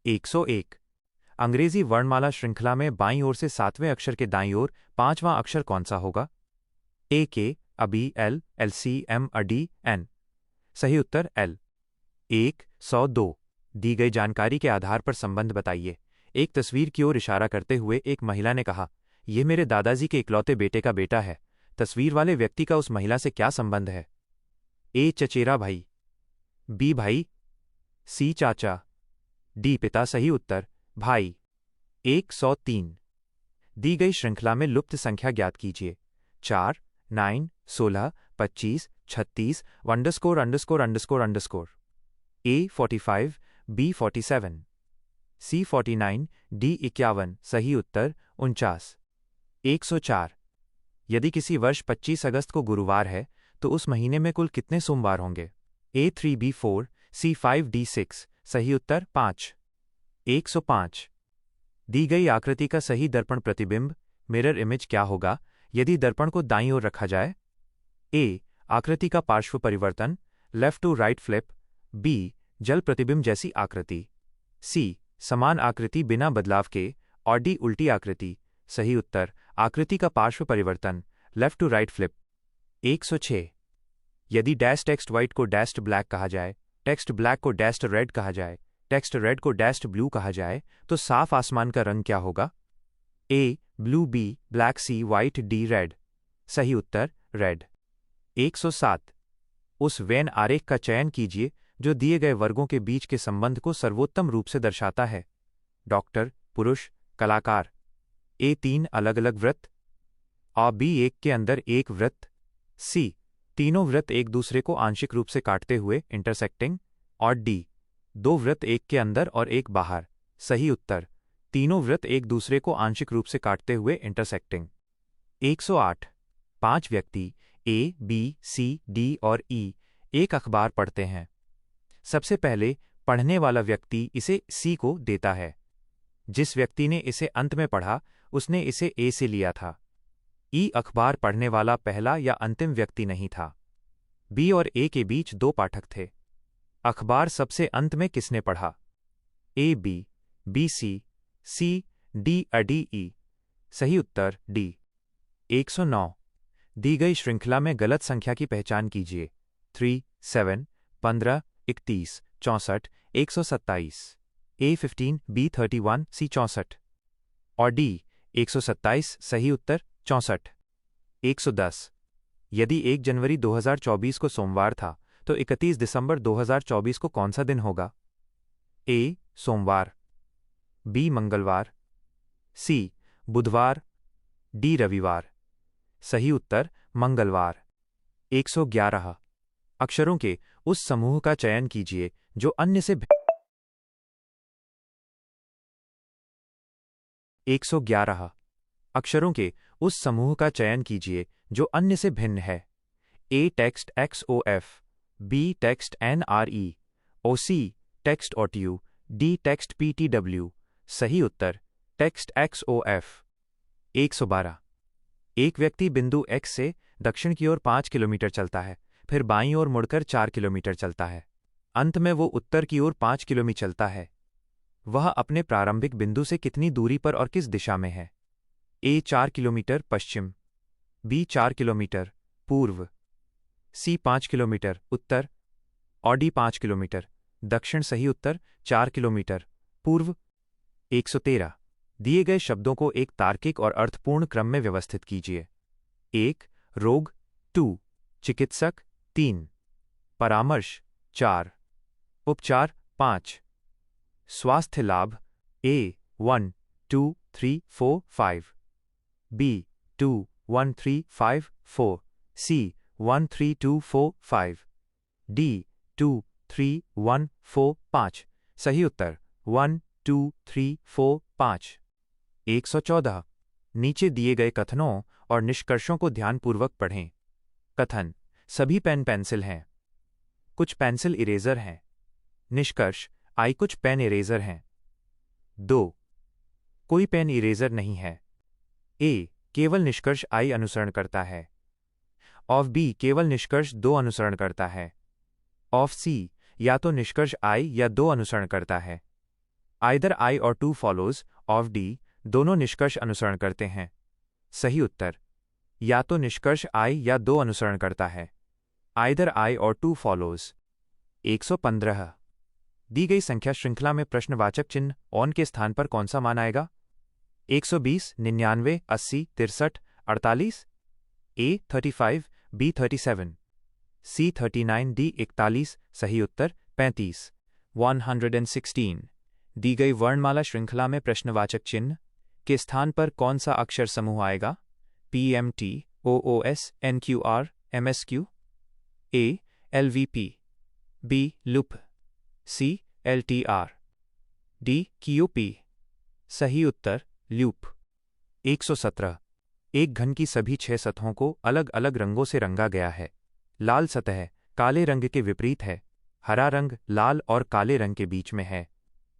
101। अंग्रेजी वर्णमाला श्रृंखला में बाईं ओर से 7वें अक्षर के दाईं ओर 5वां अक्षर कौन सा होगा? ए के, अबी, एल, एलसी, एम, अडी, एन। सही उत्तर एल। 102। दी गई जानकारी के आधार पर संबंध बताइए। एक तस्वीर की ओर इशारा करते हुए एक महिला ने कहा, यह मेरे दादाजी के इकलौते बेटे का बेटा है। तस्वीर वाले व्यक्ति का उस महिला से क्या संबंध है? ए चचेरा भाई, बी भाई, सी चाचा, डी पिता। सही उत्तर भाई। 103। दी गई श्रृंखला में लुप्त संख्या ज्ञात कीजिए। 4 9 16 25 36 underscore underscore underscore underscore. A 45 B 47 C 49 D 51। सही उत्तर 49। 104। यदि किसी वर्ष 25 अगस्त को गुरुवार है, तो उस महीने में कुल कितने सोमवार होंगे? A3 B4 C5 D6। सही उत्तर 5। 105। दी गई आकृति का सही दर्पण प्रतिबिंब मिरर इमेज क्या होगा यदि दर्पण को दाईं ओर रखा जाए? ए आकृति का पार्श्व परिवर्तन, left to right flip, B जल प्रतिबिंब जैसी आकृति, सी समान आकृति बिना बदलाव के और डी उल्टी आकृति। सही उत्तर आकृति का पार्श्व परिवर्तन, लेफ्ट टू राइट फ्लिप। 106। यदि डैश टेक्स्ट व्हाइट को डैश्ड ब्लैक कहा जाए, टेक्स्ट ब्लैक को डैश्ड रेड कहा जाए, टेक्स्ट रेड को डैश्ड ब्लू कहा जाए, तो साफ आसमान का रंग क्या होगा? ए ब्लू, बी ब्लैक, सी व्हाइट, डी रेड। सही उत्तर रेड। 107। उस वेन आरेख का चयन कीजिए जो दिए गए वर्गों के बीच के संबंध को सर्वोत्तम रूप से दर्शाता है। डॉक्टर, पुरुष, कलाकार। ए 3 अलग अलग वृत्त, और बी एक के अंदर एक वृत्त, सी तीनों वृत्त एक दूसरे को आंशिक रूप से काटते हुए इंटरसेक्टिंग, और डी 2 वृत्त एक के अंदर और एक बाहर। सही उत्तर तीनों वृत्त एक दूसरे को आंशिक रूप से काटते हुए इंटरसेक्टिंग। 108। 5 व्यक्ति ए, बी, सी, डी और ई एक अखबार पढ़ते हैं। सबसे पहले पढ़ने वाला व्यक्ति इसे सी को देता है। जिस व्यक्ति ने इसे अंत में पढ़ा उसने इसे ए से लिया था। ई अखबार पढ़ने वाला पहला या अंतिम व्यक्ति नहीं था। बी और ए के बीच 2 पाठक थे। अखबार सबसे अंत में किसने पढ़ा? A B, B C D D E. सही उत्तर डी। 109। दी गई श्रृंखला में गलत संख्या की पहचान कीजिए। 3, 7, 15, 31, 64, 127। ए 15, बी 31, सी 64 और डी 127। सही उत्तर 64। 110। यदि 1 जनवरी 2024 को सोमवार था तो 31 दिसंबर 2024 को कौन सा दिन होगा? ए सोमवार, बी मंगलवार, सी बुधवार, डी रविवार। सही उत्तर मंगलवार। 111। अक्षरों के उस समूह का चयन कीजिए जो अन्य से 111। अक्षरों के उस समूह का चयन कीजिए जो अन्य से भिन्न है। A text XOF, B text NRE, O C text OTU, D text PTW। सही उत्तर टेक्स्ट XOF। 112। एक व्यक्ति बिंदु X से दक्षिण की ओर 5 किलोमीटर चलता है, फिर बाईं ओर मुड़कर 4 किलोमीटर चलता है। अंत में वो उत्तर की ओर 5 किलोमीटर चलता है। वह अपने प्रारंभिक बिंदु से कितनी दूरी पर और किस दिशा में है? ए 4 किलोमीटर पश्चिम, बी 4 किलोमीटर पूर्व, सी 5 किलोमीटर उत्तर और डी 5 किलोमीटर दक्षिण। सही उत्तर 4 किलोमीटर पूर्व। 113। दिए गए शब्दों को एक तार्किक और अर्थपूर्ण क्रम में व्यवस्थित कीजिए। 1 रोग, 2 चिकित्सक, 3 परामर्श, 4 उपचार, 5 स्वास्थ्य लाभ। ए 1 2 3 4 5, बी 2 1 3 5 4, सी 1 3 2 4 5, डी 2 3 1 4 5। सही उत्तर 1 2 3 4 5। 114। नीचे दिए गए कथनों और निष्कर्षों को ध्यानपूर्वक पढ़ें। कथन: सभी पेन पेंसिल हैं। कुछ पेंसिल इरेजर हैं। निष्कर्ष: आई कुछ पेन इरेजर हैं। 2 कोई पेन इरेजर नहीं है। ए केवल निष्कर्ष आई अनुसरण करता है। ऑफ बी केवल निष्कर्ष 2 अनुसरण करता है। ऑफ सी या तो निष्कर्ष आई या 2 अनुसरण करता है। आइदर आई और 2 फॉलोज ऑफ डी दोनों निष्कर्ष अनुसरण करते हैं। सही उत्तर या तो निष्कर्ष आई या 2 अनुसरण करता है। आइदर आई और 2 फॉलोज। 115। दी गई संख्या श्रृंखला में प्रश्नवाचक चिन्ह ऑन के स्थान पर कौन सा मान आएगा? 120, 99, 80, 63, 48। ए 35, बी 37, सी 39, डी 41। सही उत्तर 35। 116। दी गई वर्णमाला श्रृंखला में प्रश्नवाचक चिन्ह के स्थान पर कौन सा अक्षर समूह आएगा? PMT, OOS, NQR, MSQ। ए LVP, बी लुप, सी LTR, डी QP। सही उत्तर लूप। 117। एक घन की सभी 6 सतहों को अलग अलग रंगों से रंगा गया है। लाल सतह काले रंग के विपरीत है। हरा रंग लाल और काले रंग के बीच में है।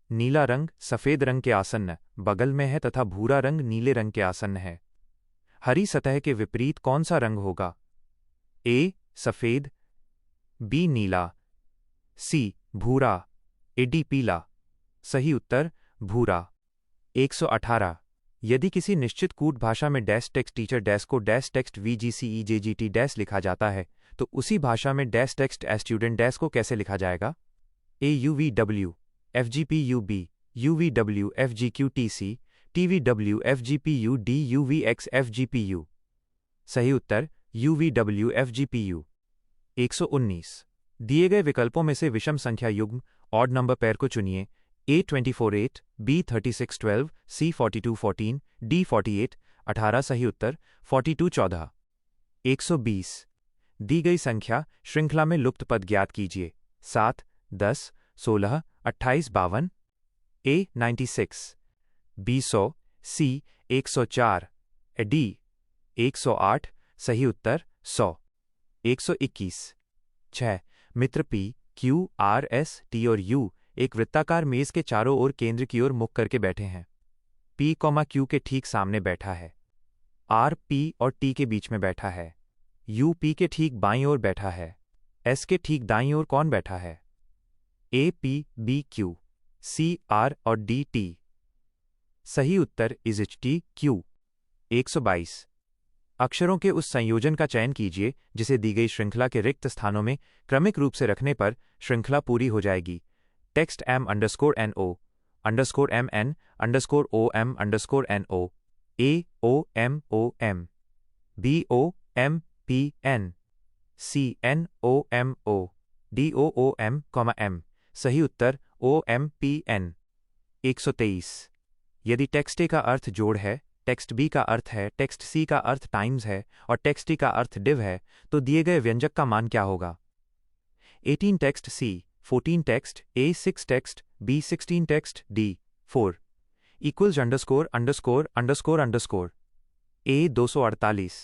नीला रंग सफेद रंग के आसन्न बगल में है तथा भूरा रंग नीले रंग के आसन्न है। हरी सतह के विपरीत कौन सा रंग होगा? ए सफेद, बी नीला, सी भूरा, डी पीला। सही उत्तर भूरा। 118। यदि किसी निश्चित कूट भाषा में डैश टेक्स्ट टीचर डैश को डैश टेक्स्ट VGCEJGT डैश लिखा जाता है, तो उसी भाषा में डैश टेक्स्ट स्टूडेंट डैश को कैसे लिखा जाएगा? AUVW FGPUB UVW FGQTC TVW FGPU DUVX FGPU। सही उत्तर UVW FGPU। 119। दिए गए विकल्पों में से विषम संख्या युग्म ऑड नंबर पेयर को चुनिए। A24 8 B36 12 C42 14 D48 18। सही उत्तर 42 14। 120। दी गई संख्या श्रृंखला में लुप्त पद ज्ञात कीजिए। 7 10 16 28 52। A 96 B 100 C 104 D 108। सही उत्तर 100। 121। 6 मित्र P Q R S T और U एक वृत्ताकार मेज के चारों ओर केंद्र की ओर मुख करके बैठे हैं। P, Q के ठीक सामने बैठा है। R P और T के बीच में बैठा है। U P के ठीक बाईं ओर बैठा है। S के ठीक दाईं ओर कौन बैठा है? A P B Q C R और D T। सही उत्तर इज T Q। 122। अक्षरों के उस संयोजन का चयन कीजिए जिसे दी गई श्रृंखला के रिक्त स्थानों में क्रमिक रूप से रखने पर श्रृंखला पूरी हो जाएगी। Text M_NO _MN _OM _NO AOMOM BOMPN CNOMO DOOM, M। सही उत्तर OMPN। 123। यदि टेक्स्ट A का अर्थ जोड़ है, टेक्स्ट B का अर्थ है, टेक्स्ट C का अर्थ टाइम्स है और टेक्स्ट T का अर्थ डिव है, तो दिए गए व्यंजक का मान क्या होगा? 18 text C 14 text A 6 text B 16 text D 4 equals ____ A 248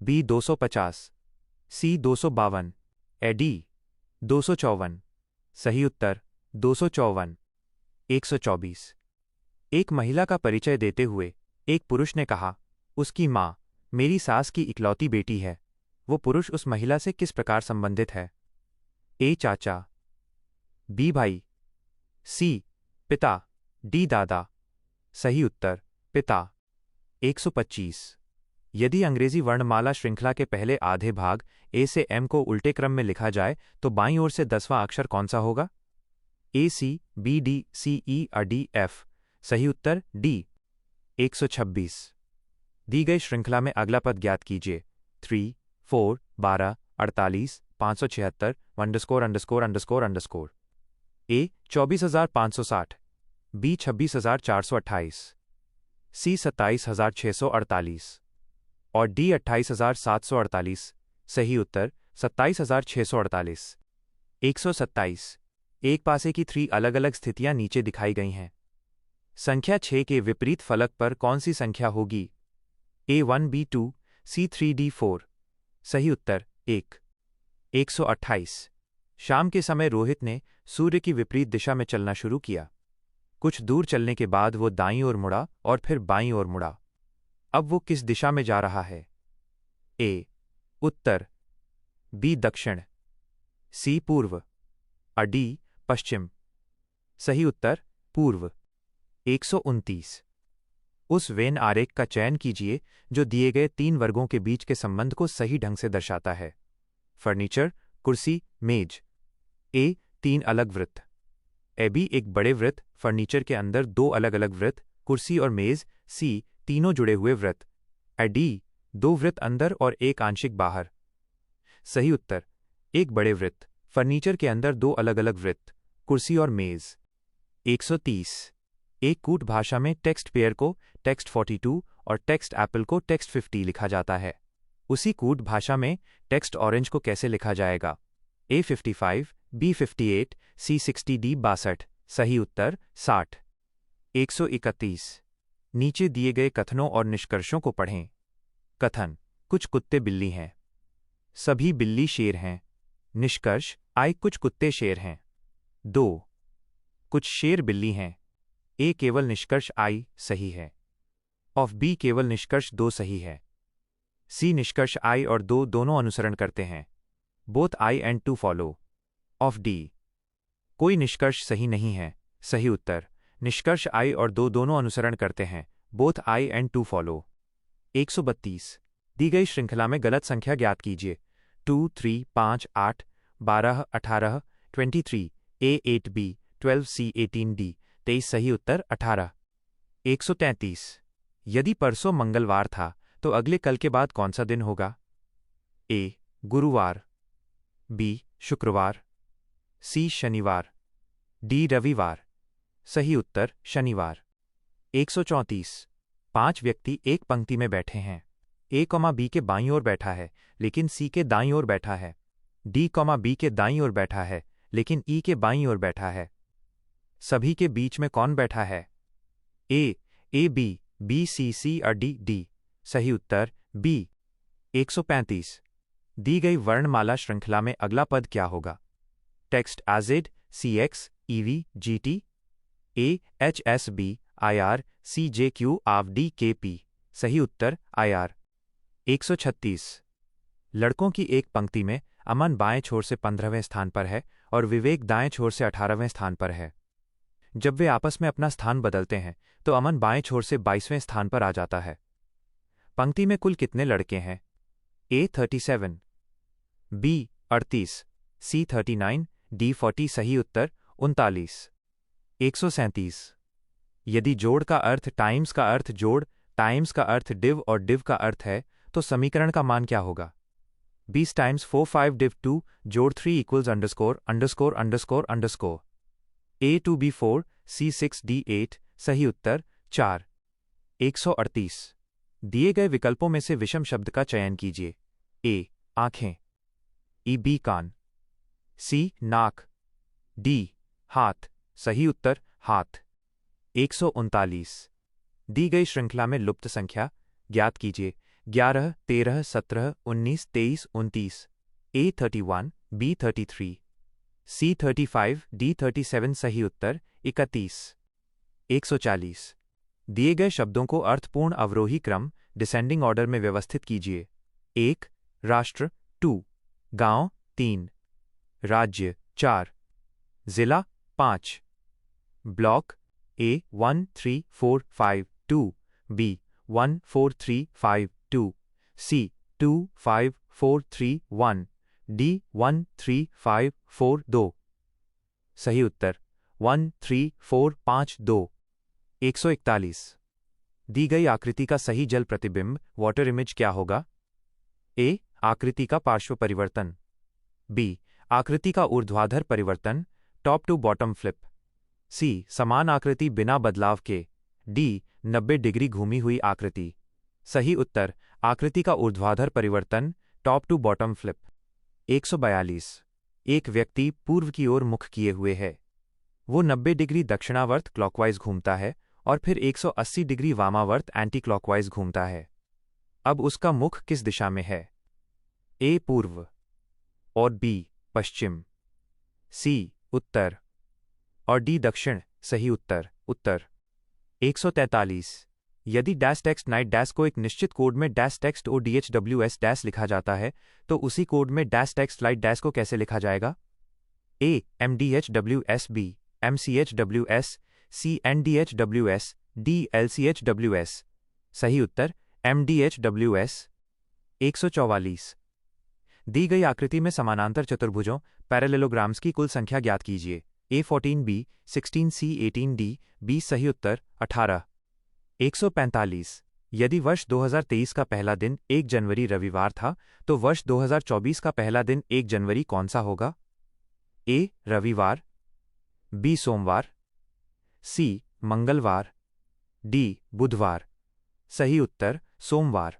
B 250 C 252 D 254। सही उत्तर 254। 124। एक महिला का परिचय देते हुए एक पुरुष ने कहा, उसकी माँ मेरी सास की इकलौती बेटी है। वो पुरुष उस महिला से किस प्रकार संबंधित है? A चाचा B भाई C पिता D दादा। सही उत्तर पिता। 125। यदि अंग्रेजी वर्णमाला श्रृंखला के पहले आधे भाग A से M को उल्टे क्रम में लिखा जाए तो बाईं ओर से 10वां अक्षर कौन सा होगा? A C B D C E और D F। सही उत्तर D। 126। दी गई श्रृंखला में अगला पद ज्ञात कीजिए। 3 4 12 48 576 _____। A 24560 B 26428 C 27648 और D 28748। सही उत्तर 27648। 127। एक पासे की 3 अलग अलग स्थितियां नीचे दिखाई गई हैं। संख्या 6 के विपरीत फलक पर कौन सी संख्या होगी? A1 B2 C3 D4। सही उत्तर 1। 128। शाम के समय रोहित ने सूर्य की विपरीत दिशा में चलना शुरू किया। कुछ दूर चलने के बाद वो दाईं ओर मुड़ा और फिर बाईं ओर मुड़ा। अब वो किस दिशा में जा रहा है? A उत्तर B दक्षिण C पूर्व और D पश्चिम। सही उत्तर पूर्व। 129। उस वेन आरेख का चयन कीजिए जो दिए गए 3 वर्गों के बीच के संबंध को सही ढंग से दर्शाता है। फर्नीचर कुर्सी मेज। A 3 अलग वृत्त। B एक बड़े वृत्त, फर्नीचर के अंदर 2 अलग अलग वृत्त, कुर्सी और मेज। C तीनों जुड़े हुए वृत्त। D 2 वृत्त अंदर और 1 आंशिक बाहर। सही उत्तर एक बड़े वृत्त, फर्नीचर के अंदर 2 अलग अलग वृत्त, कुर्सी और मेज। 130। एक कूट भाषा में टेक्स्ट पेयर को टेक्स्ट 42 और टेक्स्ट एप्पल को टेक्स्ट 50 लिखा जाता है। उसी कूट भाषा में टेक्स्ट ऑरेंज को कैसे लिखा जाएगा? A 55 B 58 C 60 D 62। सही उत्तर 60। 131। नीचे दिए गए कथनों और निष्कर्षों को पढ़ें। कथन: कुछ कुत्ते बिल्ली हैं। सभी बिल्ली शेर हैं। निष्कर्ष: I कुछ कुत्ते शेर हैं। 2 कुछ शेर बिल्ली हैं। A केवल निष्कर्ष I सही है। ऑफ B केवल निष्कर्ष 2 सही है। C निष्कर्ष I और 2 दोनों अनुसरण करते हैं। Both I and 2 follow. Of D कोई निष्कर्ष सही नहीं है। सही उत्तर: निष्कर्ष I और 2 दोनों अनुसरण करते हैं both I and two follow. 132 दी गई श्रृंखला में गलत संख्या ज्ञात कीजिए। 2, 3, 5, 8, 12, 18, 23, A 8B 12 C 18D 23 सही उत्तर 18। 133 यदि परसों मंगलवार था तो अगले कल के बाद कौन सा दिन होगा? A गुरुवार, B शुक्रवार, C शनिवार, D रविवार। सही उत्तर शनिवार। 134 5 व्यक्ति एक पंक्ति में बैठे हैं। A, B के बाईं ओर बैठा है लेकिन C के दाईं ओर बैठा है। D, B के दाईं ओर बैठा है लेकिन E के बाईं ओर बैठा है। सभी के बीच में कौन बैठा है? A B, B C C और D D। सही उत्तर B। 135 दी गई वर्णमाला श्रृंखला में अगला पद क्या होगा? Text AZ CX EV GT A HSB IR CJQ AV DKP। सही उत्तर IR। 136 लड़कों की एक पंक्ति में अमन बाएं छोर से 15वें स्थान पर है और विवेक दाएं छोर से 18वें स्थान पर है। जब वे आपस में अपना स्थान बदलते हैं तो अमन बाएं छोर से 22वें स्थान पर आ जाता है। पंक्ति में कुल कितने लड़के हैं? A 37, B 38, C 39, D 40। सही उत्तर 39। 137 यदि जोड़ का अर्थ टाइम्स का अर्थ जोड़, टाइम्स का अर्थ डिव और डिव का अर्थ है तो समीकरण का मान क्या होगा? 20 टाइम्स 4 5 डिव 2 जोड़ 3 equals underscore underscore underscore underscore. A 2B 4 C 6 D 8। सही उत्तर 4। 138 दिए गए विकल्पों में से विषम शब्द का चयन कीजिए। A आंखें, E B कान, C नाक, D हाथ। सही उत्तर हाथ। 139 दी गई श्रृंखला में लुप्त संख्या ज्ञात कीजिए। 11, 13, 17, 19, 23, 29। A 31, B 33, C 35, D 37। सही उत्तर 31। 140 दिए गए शब्दों को अर्थपूर्ण अवरोही क्रम डिसेंडिंग ऑर्डर में व्यवस्थित कीजिए। 1 राष्ट्र, 2 गांव, 3 राज्य, 4 जिला, 5 block. A 1 3 4 5 2, B 1 4 3 5 2, C 2 5 4 3 1, D 1 3 5 4 2। सही उत्तर 1 3 4 5 2। 141 दी गई आकृति का सही जल प्रतिबिंब वाटर इमेज क्या होगा? A आकृति का पार्श्व परिवर्तन, B आकृति का ऊर्ध्वाधर परिवर्तन top to bottom flip, C समान आकृति बिना बदलाव के, D 90 डिग्री घूमी हुई आकृति। सही उत्तर आकृति का ऊर्ध्वाधर परिवर्तन टॉप टू बॉटम फ्लिप। 142 एक व्यक्ति पूर्व की ओर मुख किए हुए है। वो 90 डिग्री दक्षिणावर्त क्लॉकवाइज घूमता है और फिर 180 डिग्री वामावर्त एंटी क्लॉकवाइज घूमता है। अब उसका मुख किस दिशा में है? A पूर्व और B पश्चिम, C उत्तर और D दक्षिण। सही उत्तर उत्तर। 143 यदि डैश टेक्स्ट नाइट डैश को एक निश्चित कोड में डैश टेक्स्ट ODHWS डैश लिखा जाता है तो उसी कोड में डैश टेक्स्ट लाइट डैश को कैसे लिखा जाएगा? A MDHWS, B MCHWS, C NDHWS, D LCHWS। सही उत्तर MDHWS। 144 दी गई आकृति में समानांतर चतुर्भुजों पैरेललोग्राम्स की कुल संख्या ज्ञात कीजिए। A 14B 16C 18D 20। सही उत्तर 18। 145 यदि वर्ष 2023 का पहला दिन 1 जनवरी रविवार था तो वर्ष 2024 का पहला दिन 1 जनवरी कौन सा होगा? A रविवार, B सोमवार, C मंगलवार, D बुधवार। सही उत्तर सोमवार।